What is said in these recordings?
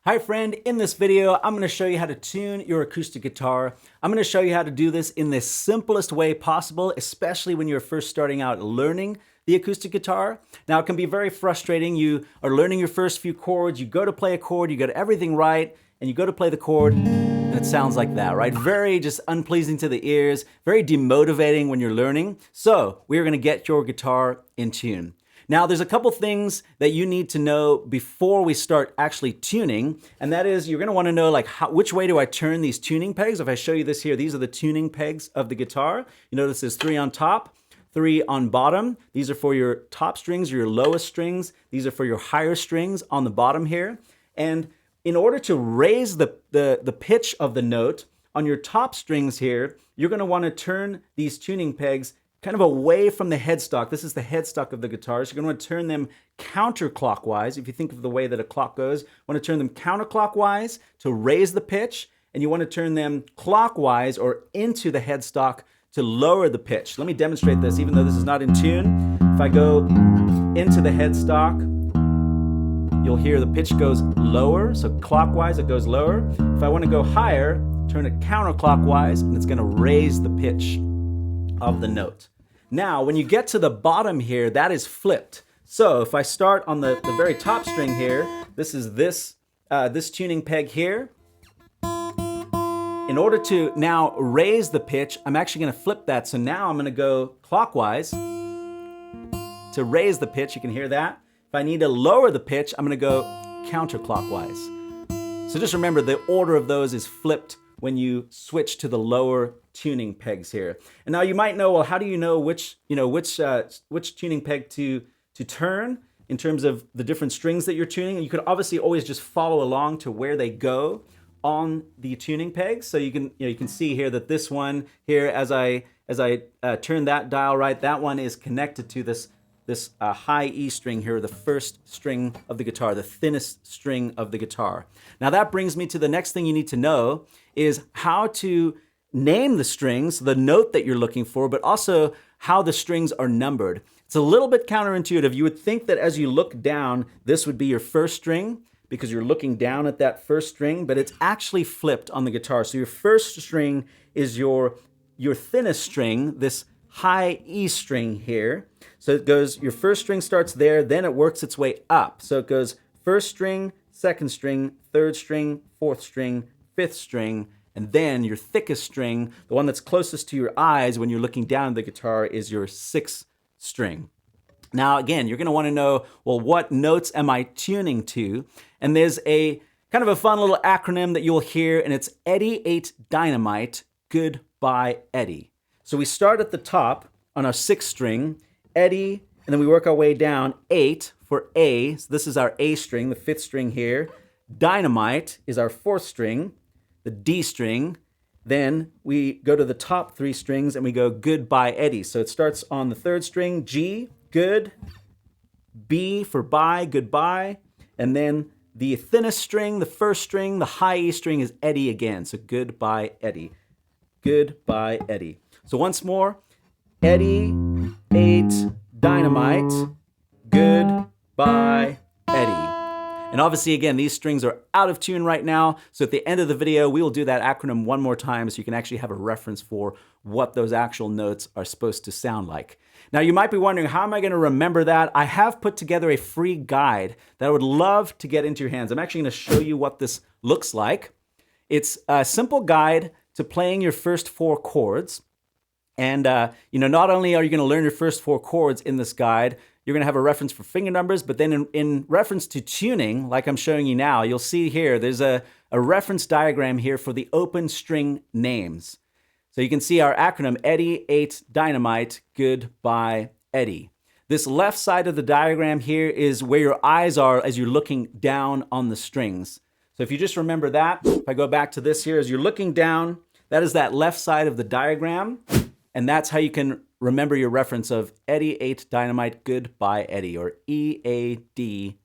Hi friend, in this video, I'm going to show you how to tune your acoustic guitar. I'm going to show you how to do this in the simplest way possible, especially when you're first starting out learning the acoustic guitar. Now, it can be very frustrating. You are learning your first few chords, you go to play a chord, you got everything right, and you go to play the chord, and it sounds like that, right? Very just unpleasing to the ears, very demotivating when you're learning. So, we're going to get your guitar in tune. Now, there's a couple things that you need to know before we start actually tuning, and that is you're going to want to know which way do I turn these tuning pegs. If I show you this here, these are the tuning pegs of the guitar. You notice there's 3 on top, 3 on bottom. These are for your top strings or your lowest strings. These are for your higher strings on the bottom here. And in order to raise the pitch of the note on your top strings here, you're going to want to turn these tuning pegs kind of away from the headstock. This is the headstock of the guitar. So you're going to turn them counterclockwise. If you think of the way that a clock goes, you want to turn them counterclockwise to raise the pitch, and you want to turn them clockwise or into the headstock to lower the pitch. Let me demonstrate this, even though this is not in tune. If I go into the headstock, you'll hear the pitch goes lower. So clockwise, it goes lower. If I want to go higher, turn it counterclockwise, and it's going to raise the pitch of the note. Now, when you get to the bottom here, that is flipped. So if I start on the very top string here, this is this tuning peg here. In order to now raise the pitch, I'm actually going to flip that. So now I'm going to go clockwise to raise the pitch. You can hear that. If I need to lower the pitch, I'm going to go counterclockwise. So just remember, the order of those is flipped when you switch to the lower tuning pegs here. And now you might know, well, how do you know which tuning peg to turn in terms of the different strings that you're tuning? And you could obviously always just follow along to where they go on the tuning pegs. So you can see here that this one here, as I turn that dial right, that one is connected to this high E string here, the first string of the guitar, the thinnest string of the guitar. Now that brings me to the next thing you need to know is how to name the strings, the note that you're looking for, but also how the strings are numbered. It's a little bit counterintuitive. You would think that as you look down, this would be your first string because you're looking down at that first string, but it's actually flipped on the guitar. So your first string is your thinnest string, this high E string here. So it goes, your first string starts there, then it works its way up. So it goes first string, second string, third string, fourth string, fifth string, and then your thickest string, the one that's closest to your eyes when you're looking down at the guitar, is your sixth string. Now, again, you're going to want to know, well, what notes am I tuning to? And there's a kind of a fun little acronym that you'll hear, and it's Eddie 8 Dynamite, Goodbye Eddie. So we start at the top on our sixth string, Eddie, and then we work our way down, 8 for A. So this is our A string, the fifth string here. Dynamite is our fourth string, the D string. Then we go to the top 3 strings and we go Goodbye Eddie. So it starts on the third string, G, good, B for bye, goodbye, and then the thinnest string, the first string, the high E string is Eddie again. So Goodbye Eddie. Goodbye Eddie. So once more, Eddie 8 Dynamite, Goodbye Eddie. And obviously, again, these strings are out of tune right now. So at the end of the video, we will do that acronym one more time so you can actually have a reference for what those actual notes are supposed to sound like. Now, you might be wondering, how am I going to remember that? I have put together a free guide that I would love to get into your hands. I'm actually going to show you what this looks like. It's a simple guide to playing your first 4 chords. And, not only are you going to learn your first 4 chords in this guide, you're going to have a reference for finger numbers, but then in reference to tuning, like I'm showing you now, you'll see here, there's a reference diagram here for the open string names. So you can see our acronym, Eddie 8 Dynamite, Goodbye Eddie. This left side of the diagram here is where your eyes are as you're looking down on the strings. So if you just remember that, if I go back to this here, as you're looking down, that is that left side of the diagram. And that's how you can remember your reference of Eddie 8 Dynamite, Goodbye Eddie, or EADGBE.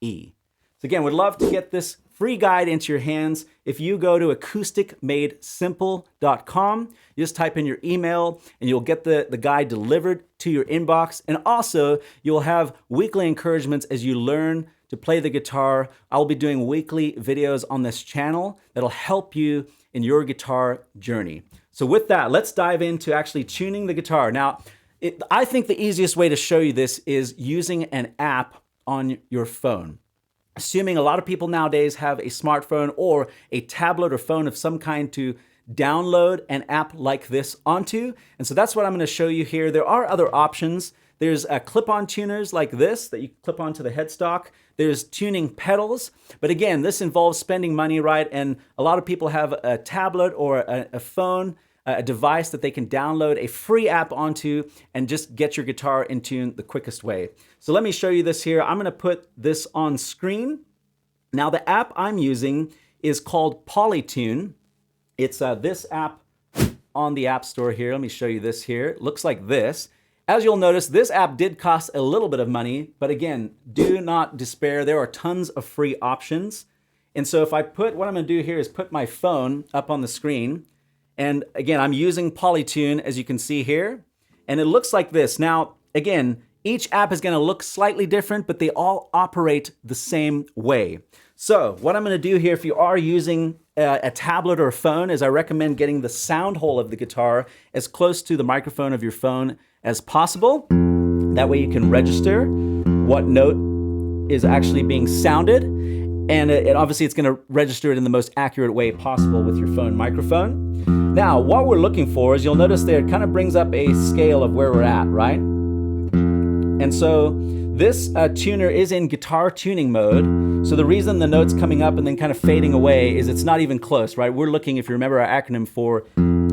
So again, we'd love to get this free guide into your hands. If you go to acousticmadesimple.com, you just type in your email and you'll get the guide delivered to your inbox. And also, you'll have weekly encouragements as you learn to play the guitar. I'll be doing weekly videos on this channel that'll help you in your guitar journey. So with that, let's dive into actually tuning the guitar. Now, I think the easiest way to show you this is using an app on your phone. Assuming a lot of people nowadays have a smartphone or a tablet or phone of some kind to download an app like this onto. And so that's what I'm going to show you here. There are other options. There's clip-on tuners like this that you clip onto the headstock. There's tuning pedals. But again, this involves spending money, right? And a lot of people have a tablet or a phone, a device that they can download a free app onto and just get your guitar in tune the quickest way. So let me show you this here. I'm going to put this on screen. Now the app I'm using is called Polytune. It's this app on the App Store here. Let me show you this here. It looks like this. As you'll notice, this app did cost a little bit of money, but again, do not despair. There are tons of free options. And so if I put, what I'm going to do here is put my phone up on the screen. And again, I'm using Polytune, as you can see here. And it looks like this. Now, again, each app is going to look slightly different, but they all operate the same way. So what I'm going to do here, if you are using a tablet or a phone, is I recommend getting the sound hole of the guitar as close to the microphone of your phone as possible. That way you can register what note is actually being sounded. And obviously it's going to register it in the most accurate way possible with your phone microphone. Now, what we're looking for is, you'll notice there, it kind of brings up a scale of where we're at, right? And so this tuner is in guitar tuning mode. So the reason the note's coming up and then kind of fading away is it's not even close, right? We're looking, if you remember our acronym, for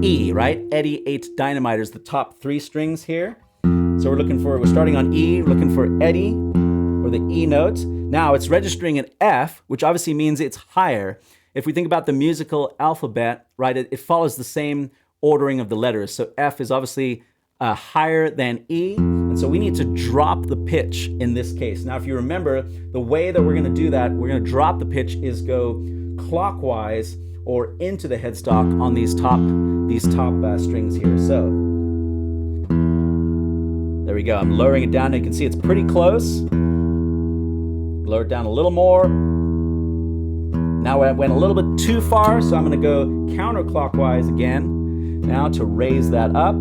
E, right? Eddie 8 Dynamite is the top 3 strings here. So we're starting on E, we're looking for Eddie, or the E note. Now it's registering an F, which obviously means it's higher. If we think about the musical alphabet, right, it follows the same ordering of the letters. So F is obviously higher than E, and so we need to drop the pitch in this case. Now, if you remember, the way that we're going to do that, we're going to drop the pitch is go clockwise or into the headstock on these top strings here. So there we go. I'm lowering it down. You can see it's pretty close. Lower it down a little more. Now I went a little bit too far, so I'm going to go counterclockwise again now to raise that up.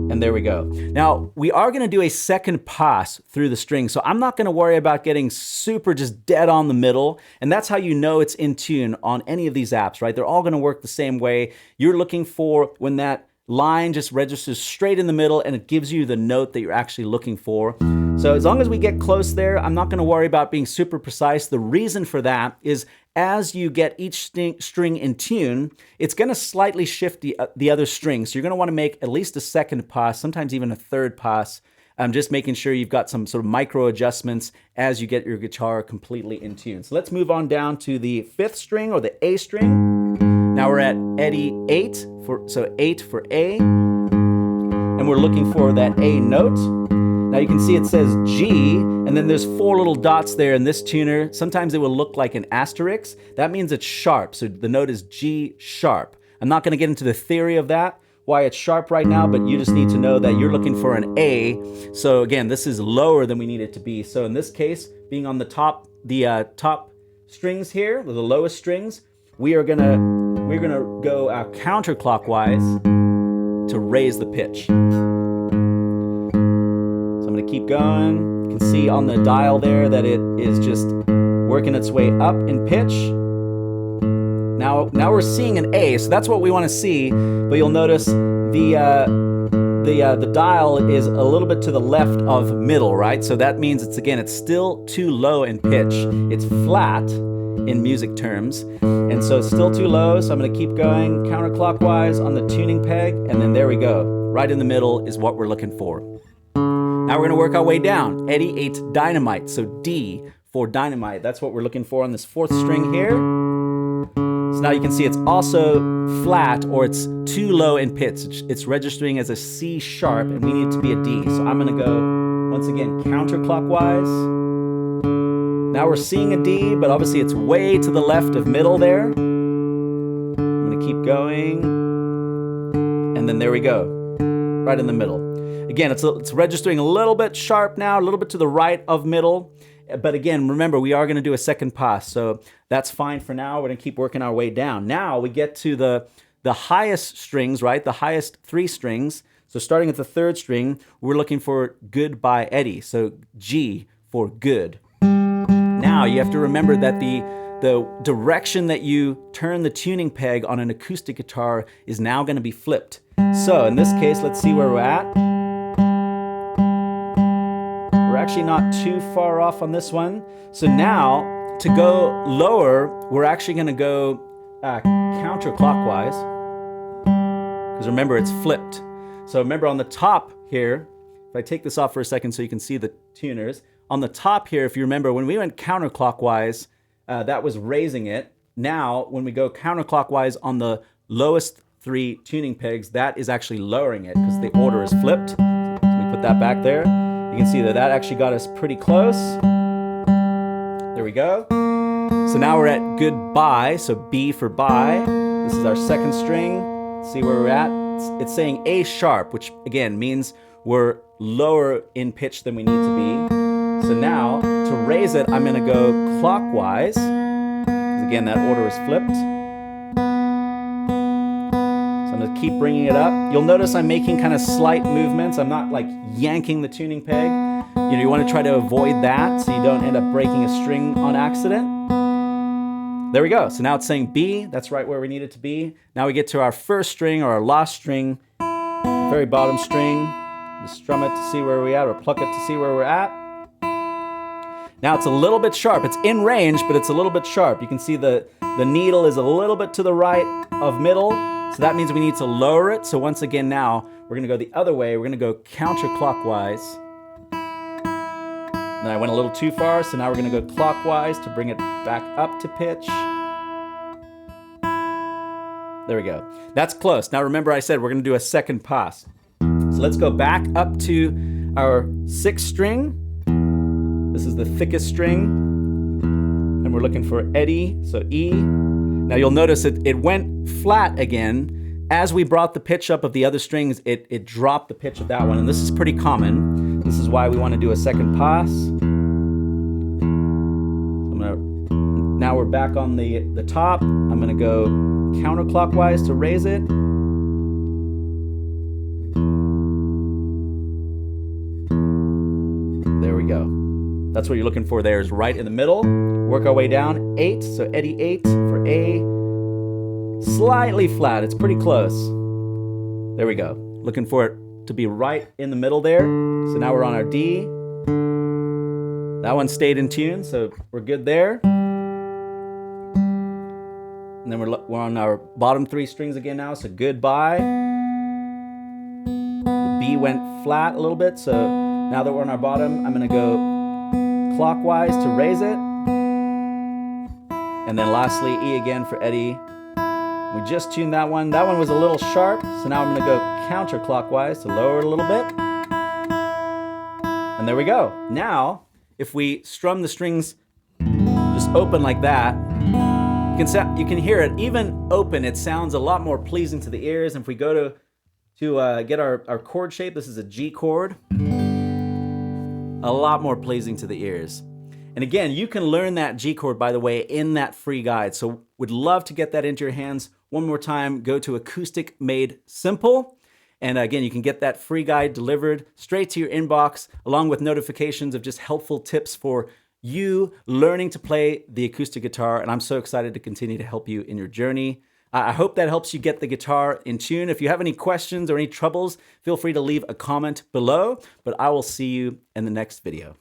And there we go. Now, we are going to do a second pass through the string, so I'm not going to worry about getting super just dead on the middle, and that's how you know it's in tune on any of these apps, right? They're all going to work the same way. You're looking for when that line just registers straight in the middle and it gives you the note that you're actually looking for. So as long as we get close there, I'm not going to worry about being super precise. The reason for that is as you get each string in tune, it's going to slightly shift the other strings. So you're going to want to make at least a second pass, sometimes even a third pass, just making sure you've got some sort of micro adjustments as you get your guitar completely in tune. So let's move on down to the 5th string, or the A string. Now we're at Eddie 8, so 8 for A, and we're looking for that A note. Now you can see it says G, and then there's 4 little dots there in this tuner. Sometimes it will look like an asterisk. That means it's sharp, so the note is G sharp. I'm not going to get into the theory of that, why it's sharp right now, but you just need to know that you're looking for an A. So again, this is lower than we need it to be. So in this case, being on the top strings here, the lowest strings, we're gonna go counterclockwise to raise the pitch. I'm going to keep going. You can see on the dial there that it is just working its way up in pitch. Now we're seeing an A, so that's what we want to see. But you'll notice the dial is a little bit to the left of middle, right? So that means it's still too low in pitch. It's flat in music terms, and so it's still too low. So I'm going to keep going counterclockwise on the tuning peg, and then there we go. Right in the middle is what we're looking for. Now we're going to work our way down. Eddie 8 Dynamite, so D for Dynamite. That's what we're looking for on this 4th string here. So now you can see it's also flat, or it's too low in pitch. It's registering as a C sharp, and we need it to be a D. So I'm going to go, once again, counterclockwise. Now we're seeing a D, but obviously it's way to the left of middle there. I'm going to keep going. And then there we go, right in the middle. again, it's registering a little bit sharp now, a little bit to the right of middle. But again, remember, we are going to do a second pass, so that's fine for now. We're going to keep working our way down. Now we get to the highest strings, right? The highest 3 strings. So starting at the 3rd string, we're looking for good by Eddie. So G for good. Now you have to remember that the direction that you turn the tuning peg on an acoustic guitar is now going to be flipped. So in this case, let's see where we're at. We're actually not too far off on this one. So now to go lower, we're actually going to go counterclockwise, because remember, it's flipped. So remember, on the top here, if I take this off for a second so you can see the tuners, on the top here, if you remember, when we went counterclockwise, that was raising it. Now, when we go counterclockwise on the lowest 3 tuning pegs, that is actually lowering it because the order is flipped. So we put that back there. You can see that actually got us pretty close. There we go. So now we're at goodbye, so B for bye. This is our 2nd string. Let's see where we're at. It's saying A sharp, which again means we're lower in pitch than we need to be. So now, to raise it, I'm going to go clockwise, because again, that order is flipped. So I'm going to keep bringing it up. You'll notice I'm making kind of slight movements. I'm not like yanking the tuning peg. You want to try to avoid that so you don't end up breaking a string on accident. There we go. So now it's saying B. That's right where we need it to be. Now we get to our 1st string, or our last string, very bottom string. Just strum it to see where we're at, or pluck it to see where we're at. Now it's a little bit sharp. It's in range, but it's a little bit sharp. You can see the needle is a little bit to the right of middle. So that means we need to lower it. So once again now, we're going to go the other way. We're going to go counterclockwise. And I went a little too far, so now we're going to go clockwise to bring it back up to pitch. There we go. That's close. Now remember, I said we're going to do a second pass. So let's go back up to our 6th string. This is the thickest string, and we're looking for Eddie, so E. Now you'll notice it went flat again. As we brought the pitch up of the other strings, it dropped the pitch of that one, and this is pretty common. This is why we want to do a second pass. Now we're back on the top. I'm going to go counterclockwise to raise it. There we go. That's what you're looking for there, is right in the middle. Work our way down. 8, so Eddie 8 for A. Slightly flat, it's pretty close. There we go. Looking for it to be right in the middle there. So now we're on our D. That one stayed in tune, so we're good there. And then we're on our bottom 3 strings again now, so goodbye. The B went flat a little bit, so now that we're on our bottom, I'm going to go clockwise to raise it. And then lastly, E again for Eddie. We just tuned that one. That one was a little sharp, so now I'm going to go counterclockwise to lower it a little bit. And there we go. Now, if we strum the strings just open like that, you can hear it. Even open, it sounds a lot more pleasing to the ears. And if we go to get our chord shape, this is a G chord. A lot more pleasing to the ears. And again, you can learn that G chord, by the way, in that free guide. So would love to get that into your hands. One more time, go to Acoustic Made Simple. And again, you can get that free guide delivered straight to your inbox, along with notifications of just helpful tips for you learning to play the acoustic guitar. And I'm so excited to continue to help you in your journey. I hope that helps you get the guitar in tune. If you have any questions or any troubles, feel free to leave a comment below, but I will see you in the next video.